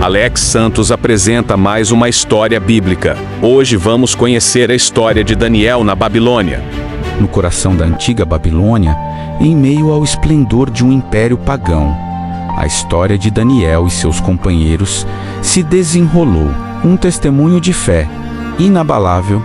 Alex Santos apresenta mais uma história bíblica. Hoje vamos conhecer a história de Daniel na Babilônia. No coração da antiga Babilônia, em meio ao esplendor de um império pagão, a história de Daniel e seus companheiros se desenrolou, um testemunho de fé inabalável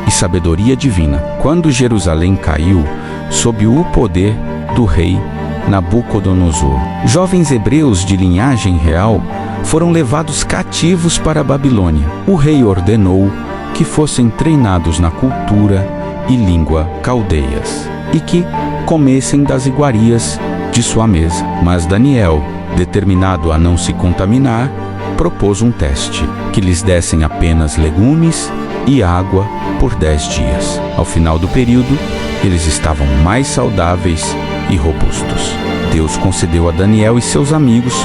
e sabedoria divina. Quando Jerusalém caiu sob o poder do rei Nabucodonosor, jovens hebreus de linhagem real foram levados cativos para a Babilônia. O rei ordenou que fossem treinados na cultura e língua caldeias e que comessem das iguarias de sua mesa. Mas Daniel, determinado a não se contaminar, propôs um teste: que lhes dessem apenas legumes e água por 10 dias. Ao final do período, eles estavam mais saudáveis e robustos. Deus concedeu a Daniel e seus amigos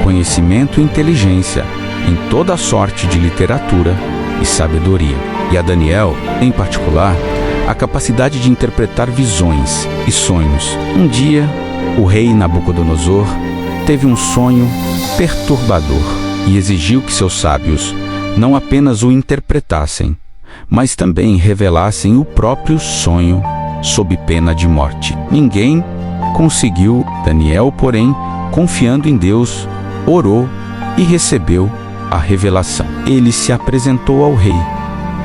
conhecimento e inteligência em toda sorte de literatura e sabedoria. E a Daniel, em particular, a capacidade de interpretar visões e sonhos. Um dia, o rei Nabucodonosor teve um sonho perturbador e exigiu que seus sábios não apenas o interpretassem, mas também revelassem o próprio sonho sob pena de morte. Ninguém conseguiu. Daniel, porém, confiando em Deus, orou e recebeu a revelação. Ele se apresentou ao rei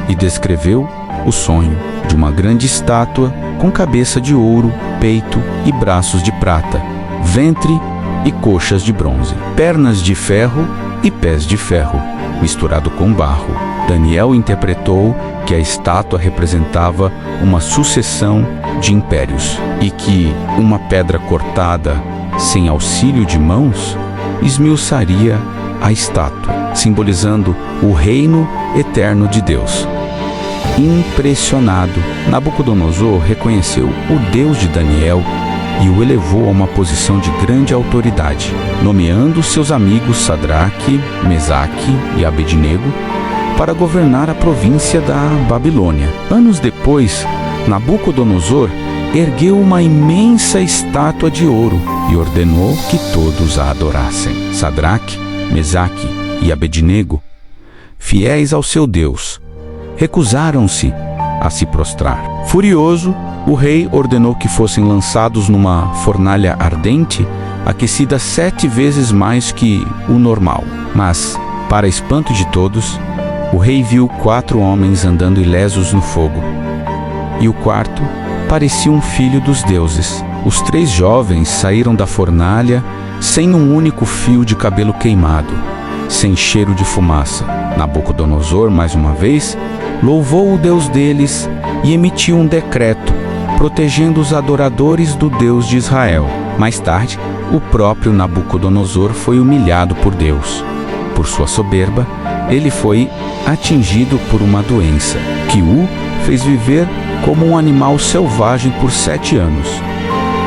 e descreveu o sonho de uma grande estátua com cabeça de ouro, peito e braços de prata, ventre e coxas de bronze, pernas de ferro e pés de ferro, misturado com barro. Daniel interpretou que a estátua representava uma sucessão de impérios e que uma pedra cortada sem auxílio de mãos esmiuçaria a estátua, simbolizando o reino eterno de Deus. Impressionado, Nabucodonosor reconheceu o Deus de Daniel e o elevou a uma posição de grande autoridade, nomeando seus amigos Sadraque, Mesaque e Abednego para governar a província da Babilônia. Anos depois, Nabucodonosor ergueu uma imensa estátua de ouro e ordenou que todos a adorassem. Sadraque, Mesaque e Abednego, fiéis ao seu Deus, recusaram-se a se prostrar. Furioso, o rei ordenou que fossem lançados numa fornalha ardente, aquecida 7 vezes mais que o normal. Mas, para espanto de todos, o rei viu 4 homens andando ilesos no fogo, e o quarto parecia um filho dos deuses. Os 3 jovens saíram da fornalha sem um único fio de cabelo queimado, sem cheiro de fumaça. Nabucodonosor, mais uma vez, louvou o Deus deles e emitiu um decreto protegendo os adoradores do Deus de Israel. Mais tarde, o próprio Nabucodonosor foi humilhado por Deus. Por sua soberba, ele foi atingido por uma doença que o fez viver como um animal selvagem por 7 anos,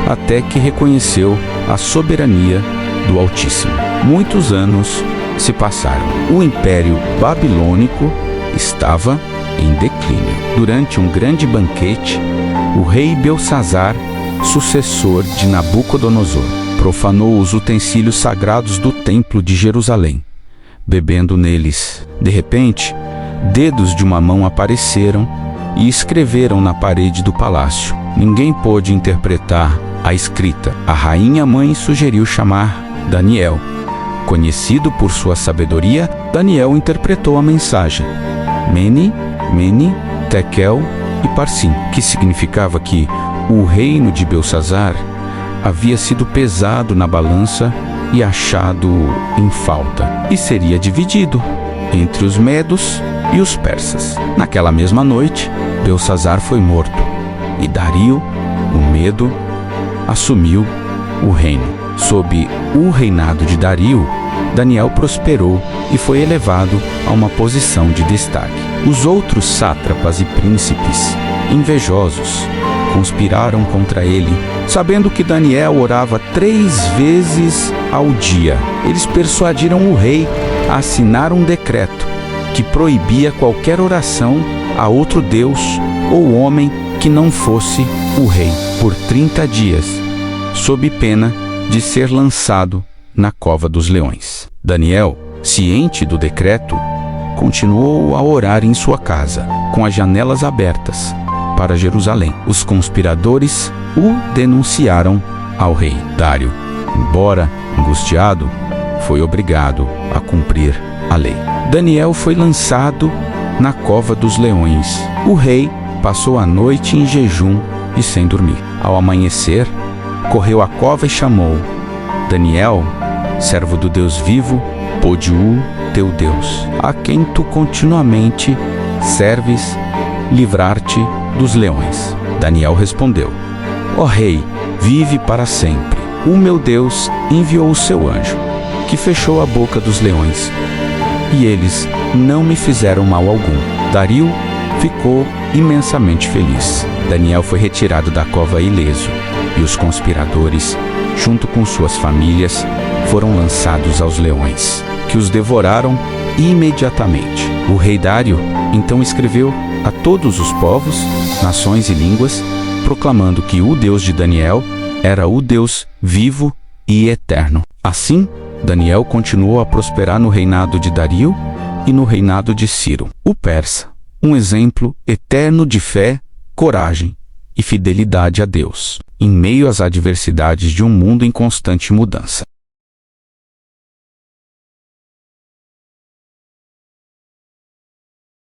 até que reconheceu a soberania do Altíssimo. Muitos anos se passaram. O Império Babilônico estava em declínio. Durante um grande banquete, o rei Belsazar, sucessor de Nabucodonosor, profanou os utensílios sagrados do templo de Jerusalém, bebendo neles. De repente, dedos de uma mão apareceram e escreveram na parede do palácio. Ninguém pôde interpretar a escrita. A rainha-mãe sugeriu chamar Daniel. Conhecido por sua sabedoria, Daniel interpretou a mensagem: Mene, Mene, Tekel e Parsim, que significava que o reino de Belsazar havia sido pesado na balança e achado em falta, e seria dividido entre os medos e os persas. Naquela mesma noite, Belsazar foi morto, e Dario, o Medo, assumiu o reino. Sob o reinado de Dario, Daniel prosperou e foi elevado a uma posição de destaque. Os outros sátrapas e príncipes, invejosos, conspiraram contra ele, sabendo que Daniel orava 3 vezes ao dia. Eles persuadiram o rei a assinar um decreto que proibia qualquer oração a outro deus ou homem que não fosse o rei por 30 dias, sob pena de ser lançado na cova dos leões. Daniel Ciente do decreto, continuou a orar em sua casa, com as janelas abertas para Jerusalém. Os conspiradores o denunciaram ao rei Dário. Embora angustiado, foi obrigado a cumprir a lei. Daniel foi lançado na cova dos leões. O rei passou a noite em jejum e sem dormir. Ao amanhecer, correu à cova e chamou: Daniel, servo do Deus vivo, pôde-o teu Deus, a quem tu continuamente serves, livrar-te dos leões. Daniel respondeu: Ó rei, vive para sempre. O meu Deus enviou o seu anjo, que fechou a boca dos leões, e eles não me fizeram mal algum. Dario ficou imensamente feliz. Daniel foi retirado da cova ileso, e os conspiradores, junto com suas famílias, foram lançados aos leões, que os devoraram imediatamente. O rei Dário então escreveu a todos os povos, nações e línguas, proclamando que o Deus de Daniel era o Deus vivo e eterno. Assim, Daniel continuou a prosperar no reinado de Dario e no reinado de Ciro, o persa, um exemplo eterno de fé, coragem e fidelidade a Deus, em meio às adversidades de um mundo em constante mudança.